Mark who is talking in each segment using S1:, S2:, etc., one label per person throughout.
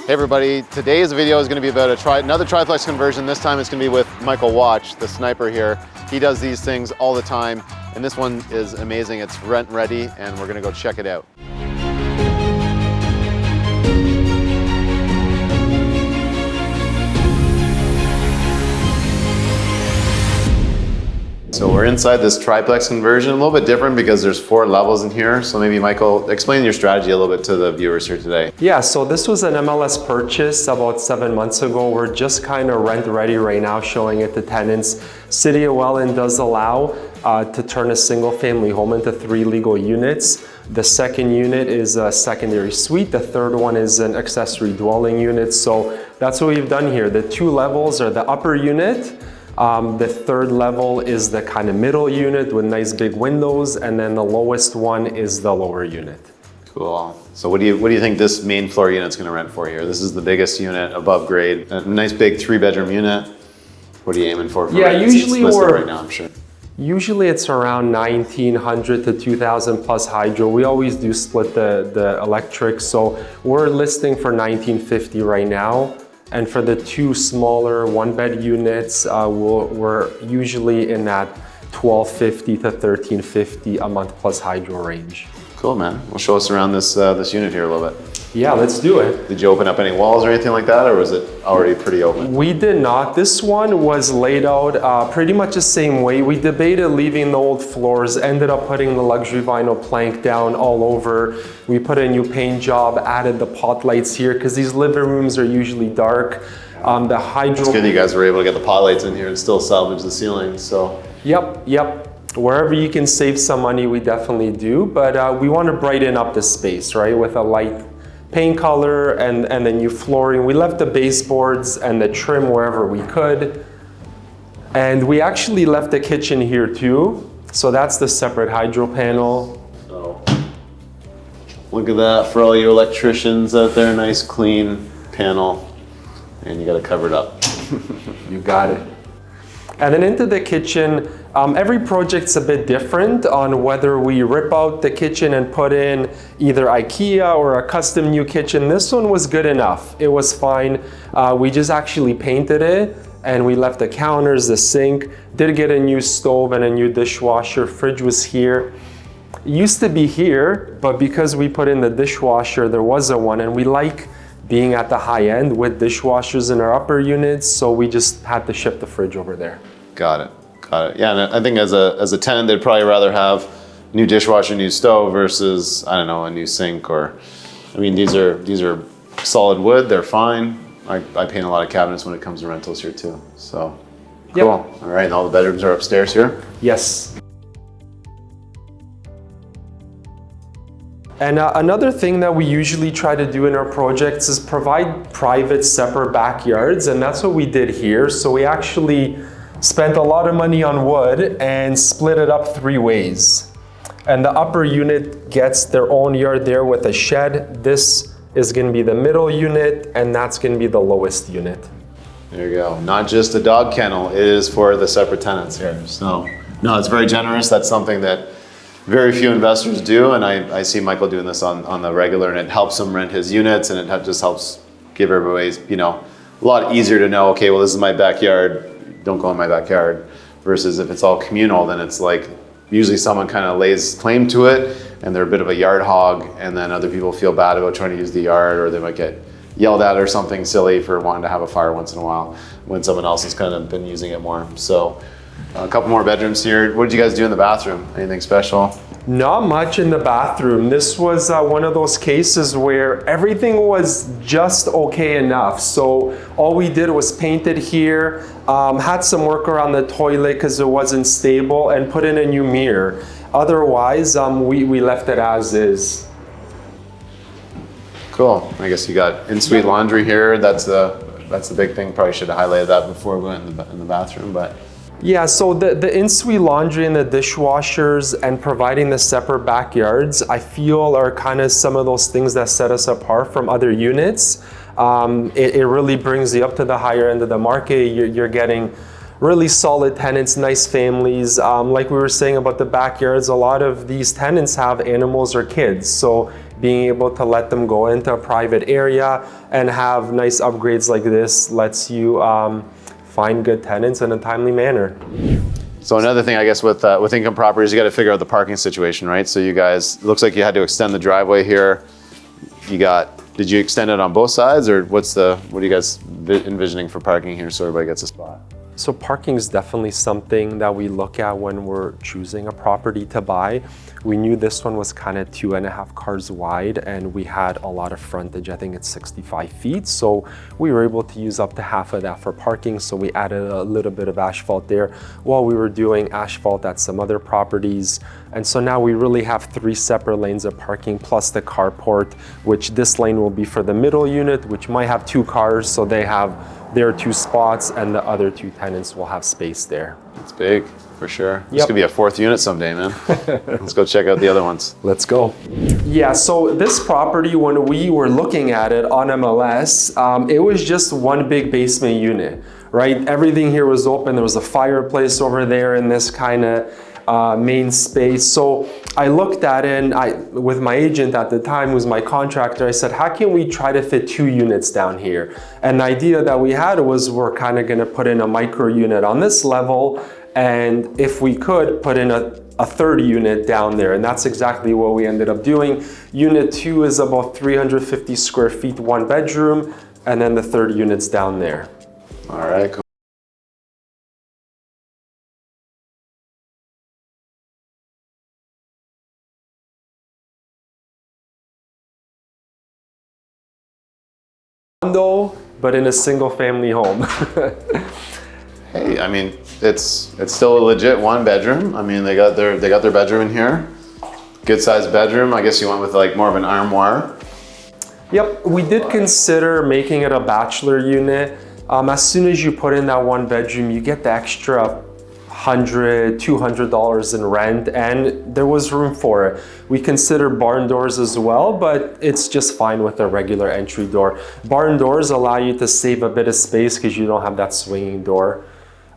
S1: Hey everybody, today's video is going to be about another triplex conversion. This time it's going to be with Michael Watch, the sniper here. He does these things all the time, and this one is amazing. It's rent ready, and we're going to go check it out. So we're inside this triplex conversion, a little bit different because there's 4 levels in here. So maybe Michael, explain your strategy a little bit to the viewers here today.
S2: Yeah, so this was an MLS purchase about 7 months ago. We're just kind of rent ready right now, showing it to tenants. City of Welland does allow to turn a single family home into 3 legal units. The second unit is a secondary suite. The third one is an accessory dwelling unit. So that's what we've done here. The 2 levels are the upper unit. The third level is the kind of middle unit with nice big windows, and then the lowest one is the lower unit.
S1: Cool. So what do you think this main floor unit's going to rent for here? This is the biggest unit above grade, a nice big 3-bedroom unit. What are you aiming for?
S2: Yeah, usually
S1: right now, I'm sure.
S2: Usually it's around 1,900 to 2,000 plus hydro. We always do split the electric, so we're listing for 1,950 right now. And for the 2 smaller 1-bed units, we're usually in that 1,250 to 1,350 a month plus hydro range.
S1: Cool, man. Well, show us around this unit here a little bit.
S2: Yeah, let's do it.
S1: Did you open up any walls or anything like that, or was it already pretty open?
S2: We did not. This one was laid out pretty much the same way. We debated leaving the old floors, ended up putting the luxury vinyl plank down all over. We put a new paint job, added the pot lights here because these living rooms are usually dark. The hydro.
S1: It's good you guys were able to get the pot lights in here and still salvage the ceiling. So.
S2: Yep. Wherever you can save some money, we definitely do. But we want to brighten up the space, right, with a light paint color and the new flooring. We left the baseboards and the trim wherever we could. And we actually left the kitchen here too. So that's the separate hydro panel.
S1: So look at that for all you electricians out there. Nice clean panel. And you got it covered up.
S2: You got it. And then into the kitchen, every project's a bit different on whether we rip out the kitchen and put in either IKEA or a custom new kitchen. This one was good enough. It was fine. We just actually painted it and we left the counters, the sink, did get a new stove and a new dishwasher. Fridge was here. It used to be here, but because we put in the dishwasher, there wasn't one, and we like being at the high end with dishwashers in our upper units, so we just had to ship the fridge over there.
S1: Got it. Yeah, and I think as a tenant, they'd probably rather have new dishwasher, new stove versus, I don't know, a new sink or, I mean, these are solid wood, they're fine. I paint a lot of cabinets when it comes to rentals here too, so cool. Yep. All right, and all the bedrooms are upstairs here?
S2: Yes. And another thing that we usually try to do in our projects is provide private, separate backyards, and that's what we did here. So we actually spent a lot of money on wood and split it up 3 ways. And the upper unit gets their own yard there with a shed. This is going to be the middle unit, and that's going to be the lowest unit.
S1: There you go. Not just a dog kennel, it is for the separate tenants here. So, no, it's very generous. That's something that very few investors do, and I see Michael doing this on the regular, and it helps him rent his units, and it just helps give everybody, a lot easier to know, okay, well, this is my backyard, don't go in my backyard, versus if it's all communal, then it's like usually someone kind of lays claim to it and they're a bit of a yard hog, and then other people feel bad about trying to use the yard, or they might get yelled at or something silly for wanting to have a fire once in a while when someone else has kind of been using it more. So a couple more bedrooms here. What did you guys do in the bathroom? Anything special?
S2: Not much in the bathroom. This was one of those cases where everything was just okay enough. So all we did was paint it here, had some work around the toilet because it wasn't stable, and put in a new mirror. Otherwise, we left it as is.
S1: Cool. I guess you got in-suite laundry here. That's the big thing. Probably should have highlighted that before we went in the bathroom, but.
S2: Yeah, so the in-suite laundry and the dishwashers and providing the separate backyards, I feel are kind of some of those things that set us apart from other units. It really brings you up to the higher end of the market. You're getting really solid tenants, nice families. Like we were saying about the backyards, a lot of these tenants have animals or kids. So being able to let them go into a private area and have nice upgrades like this lets you find good tenants in a timely manner.
S1: So another thing, I guess, with income properties, you got to figure out the parking situation, right? So you guys, it looks like you had to extend the driveway here. Did you extend it on both sides, or what are you guys envisioning for parking here so everybody gets a spot?
S2: So parking is definitely something that we look at when we're choosing a property to buy. We knew this one was kind of 2.5 cars wide, and we had a lot of frontage. I think it's 65 feet. So we were able to use up to half of that for parking. So we added a little bit of asphalt there while we were doing asphalt at some other properties. And so now we really have 3 separate lanes of parking plus the carport, which this lane will be for the middle unit, which might have 2 cars. So they have their 2 spots, and the other 2 tenants will have space there.
S1: It's big, for sure. This could be a 4th unit someday, man. Let's go check out the other ones.
S2: Let's go. Yeah, so this property, when we were looking at it on MLS, it was just one big basement unit, right? Everything here was open. There was a fireplace over there in this kind of main space. So I looked at it, and with my agent at the time, who was my contractor, I said, how can we try to fit 2 units down here? And the idea that we had was we're kind of going to put in a micro unit on this level, and if we could, put in a 3rd unit down there. And that's exactly what we ended up doing. Unit 2 is about 350 square feet, 1 bedroom, and then the 3rd unit's down there.
S1: All right, cool.
S2: But in a single family home.
S1: Hey, I mean, it's still a legit 1 bedroom. I mean, they got their bedroom in here. Good sized bedroom. I guess you went with like more of an armoire.
S2: Yep, we did consider making it a bachelor unit. As soon as you put in that 1 bedroom, you get the extra $100, $200 in rent, and there was room for it. We consider barn doors as well, but it's just fine with a regular entry door. Barn doors allow you to save a bit of space because you don't have that swinging door.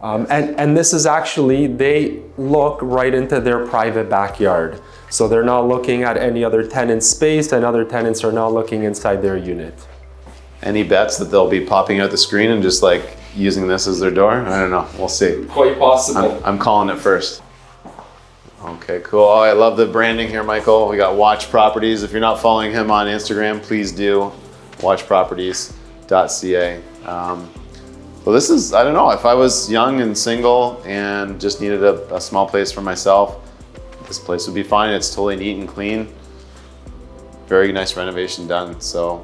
S2: And this is actually, they look right into their private backyard. So they're not looking at any other tenant's space, and other tenants are not looking inside their unit.
S1: Any bets that they'll be popping out the screen and just like using this as their door? I don't know. We'll see.
S2: Quite possible.
S1: I'm calling it first. Okay, cool. Oh, I love the branding here, Michael. We got Watch Properties. If you're not following him on Instagram, please do. watchproperties.ca. Well, this is, I don't know, if I was young and single and just needed a small place for myself, this place would be fine. It's totally neat and clean. Very nice renovation done, so.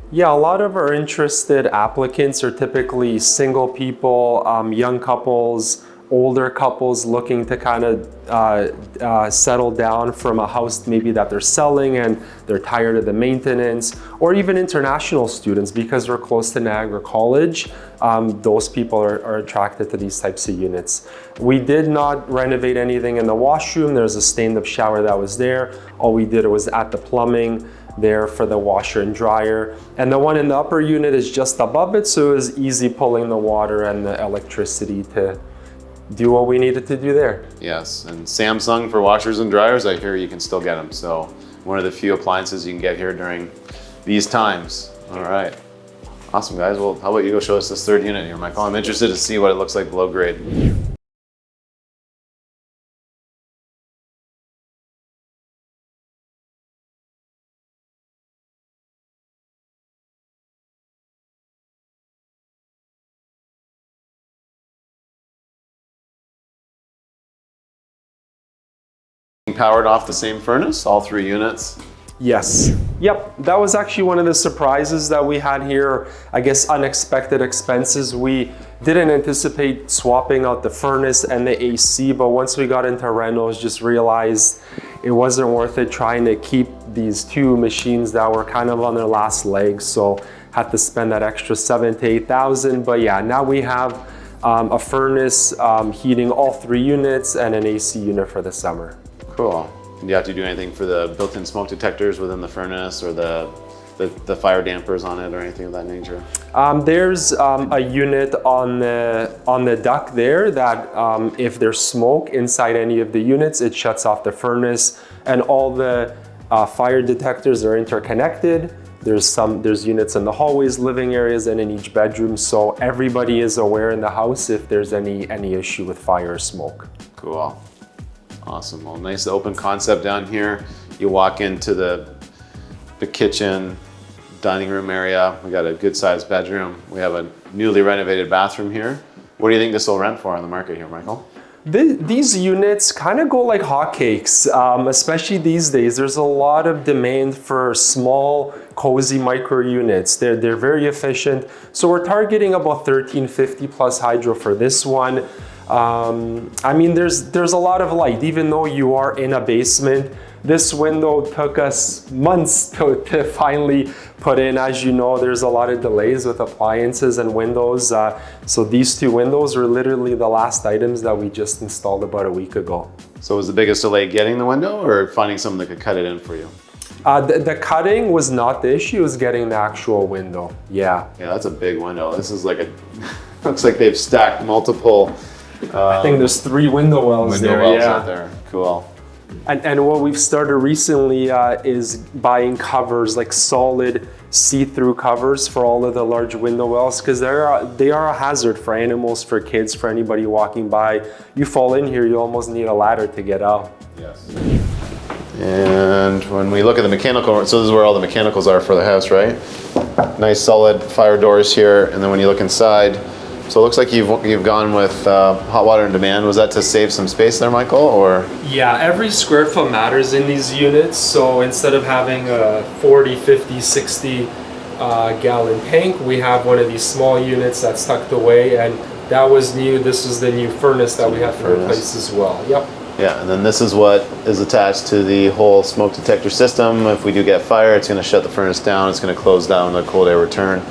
S2: Yeah, a lot of our interested applicants are typically single people, young couples, older couples looking to kind of settle down from a house maybe that they're selling and they're tired of the maintenance, or even international students because we're close to Niagara College. Those people are attracted to these types of units. We did not renovate anything in the washroom. There's a stand-up shower that was there. All we did was add the plumbing there for the washer and dryer. And the one in the upper unit is just above it, so it was easy pulling the water and the electricity to do what we needed to do there.
S1: Yes, and Samsung for washers and dryers, I hear you can still get them. So one of the few appliances you can get here during these times. All right, awesome guys. Well, how about you go show us this 3rd unit here, Michael? I'm interested to see what it looks like below grade. Powered off the same furnace, all 3 units.
S2: Yes. Yep. That was actually one of the surprises that we had here. I guess unexpected expenses. We didn't anticipate swapping out the furnace and the AC, but once we got into rentals, just realized it wasn't worth it trying to keep these 2 machines that were kind of on their last legs. So had to spend that extra $7,000 to $8,000. But yeah, now we have a furnace heating all 3 units and an AC unit for the summer.
S1: Cool. Do you have to do anything for the built-in smoke detectors within the furnace or the fire dampers on it or anything of that nature?
S2: There's a unit on the duct there that if there's smoke inside any of the units, it shuts off the furnace, and all the Fire detectors are interconnected. There's units in the hallways, living areas, and in each bedroom, so everybody is aware in the house if there's any issue with fire or smoke.
S1: Cool. Awesome. Well, nice open concept down here. You walk into the kitchen, dining room area. We got a good sized bedroom. We have a newly renovated bathroom here. What do you think this will rent for on the market here, Michael?
S2: These units kind of go like hotcakes, especially these days. There's a lot of demand for small, cozy micro units. They're very efficient. So we're targeting about 1350 plus hydro for this one. I mean, there's a lot of light, even though you are in a basement. This window took us months to finally put in. As you know, there's a lot of delays with appliances and windows. So these two windows were literally the last items that we just installed about a week ago.
S1: So was the biggest delay getting the window or finding someone that could cut it in for you?
S2: The cutting was not the issue, it was getting the actual window. Yeah.
S1: Yeah, that's a big window. This is like looks like they've stacked multiple
S2: I think there's 3 window wells there.
S1: out there. Cool.
S2: And what we've started recently is buying covers, like solid see-through covers for all of the large window wells, because they are a hazard for animals, for kids, for anybody walking by. You fall in here, you almost need a ladder to get out.
S1: Yes. And when we look at the mechanical, so this is where all the mechanicals are for the house, right? Nice solid fire doors here, and then when you look inside, so it looks like you've gone with hot water on demand. Was that to save some space there, Michael, or?
S2: Yeah, every square foot matters in these units. So instead of having a 40, 50, 60 gallon tank, we have one of these small units that's tucked away, and that was new. This is the new furnace that we have to replace as well. Yep.
S1: Yeah, and then this is what is attached to the whole smoke detector system. If we do get fire, it's going to shut the furnace down. It's going to close down the cold air return,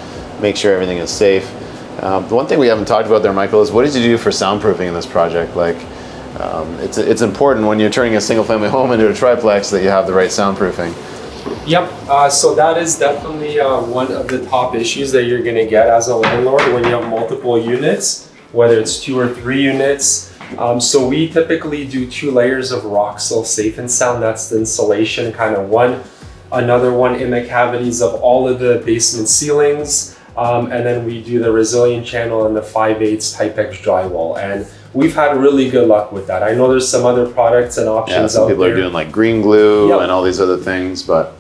S1: make sure everything is safe. The one thing we haven't talked about there, Michael, is what did you do for soundproofing in this project? Like, it's important when you're turning a single-family home into a triplex that you have the right soundproofing.
S2: Yep, so that is definitely one of the top issues that you're going to get as a landlord when you have multiple units, whether it's 2 or 3 units. So we typically do 2 layers of Roxel Safe and Sound. That's the insulation, kind of one. Another one in the cavities of all of the basement ceilings. And then we do the resilient channel and the 5/8 Type-X drywall. And we've had really good luck with that. I know there's some other products and options
S1: some
S2: out
S1: people
S2: there.
S1: are doing like green glue and all these other things, but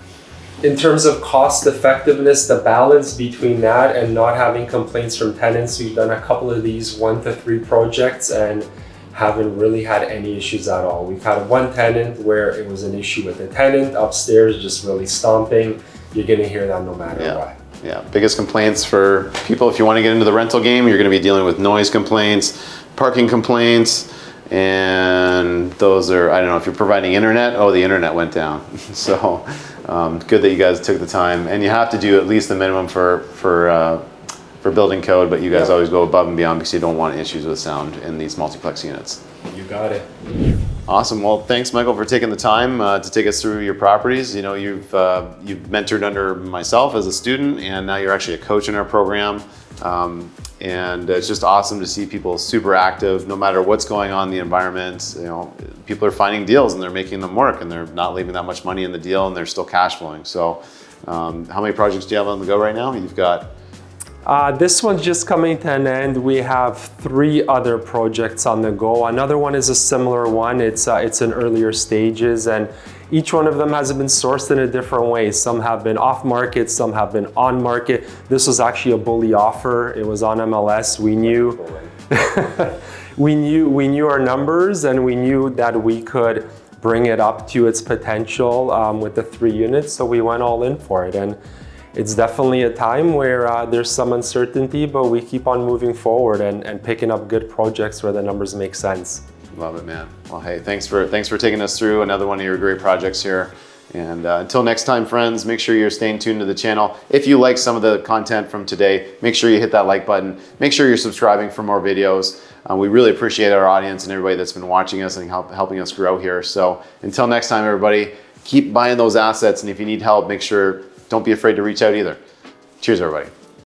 S2: in terms of cost effectiveness, the balance between that and not having complaints from tenants, we've done a couple of these 1 to 3 projects and haven't really had any issues at all. We've had one tenant where it was an issue with the tenant upstairs, just really stomping. You're gonna hear that no matter what.
S1: Yeah, biggest complaints for people, if you want to get into the rental game, you're going to be dealing with noise complaints, parking complaints, and those are, I don't know, if you're providing internet, the internet went down. So good that you guys took the time, and you have to do at least the minimum for building code, but you guys always go above and beyond because you don't want issues with sound in these multiplex units.
S2: You got it.
S1: Awesome. Well, thanks, Michael, for taking the time to take us through your properties. You know, you've mentored under myself as a student, and now you're actually a coach in our program. And it's just awesome to see people super active, no matter what's going on in the environment. You know, people are finding deals and they're making them work, and they're not leaving that much money in the deal, and they're still cash flowing. So, how many projects do you have on the go right now? You've got.
S2: This one's just coming to an end. We have 3 other projects on the go. Another one is a similar one. It's in earlier stages, and each one of them has been sourced in a different way. Some have been off market, some have been on market. This was actually a bully offer. It was on MLS. We knew, we knew our numbers, and we knew that we could bring it up to its potential with the 3 units. So we went all in for it. And it's definitely a time where there's some uncertainty, but we keep on moving forward and picking up good projects where the numbers make sense.
S1: Love it, man. Well, hey, thanks for taking us through another one of your great projects here. And until next time, friends, make sure you're staying tuned to the channel. If you like some of the content from today, make sure you hit that like button. Make sure you're subscribing for more videos. We really appreciate our audience and everybody that's been watching us and helping us grow here. So until next time, everybody, keep buying those assets. And if you need help, don't be afraid to reach out either. Cheers, everybody.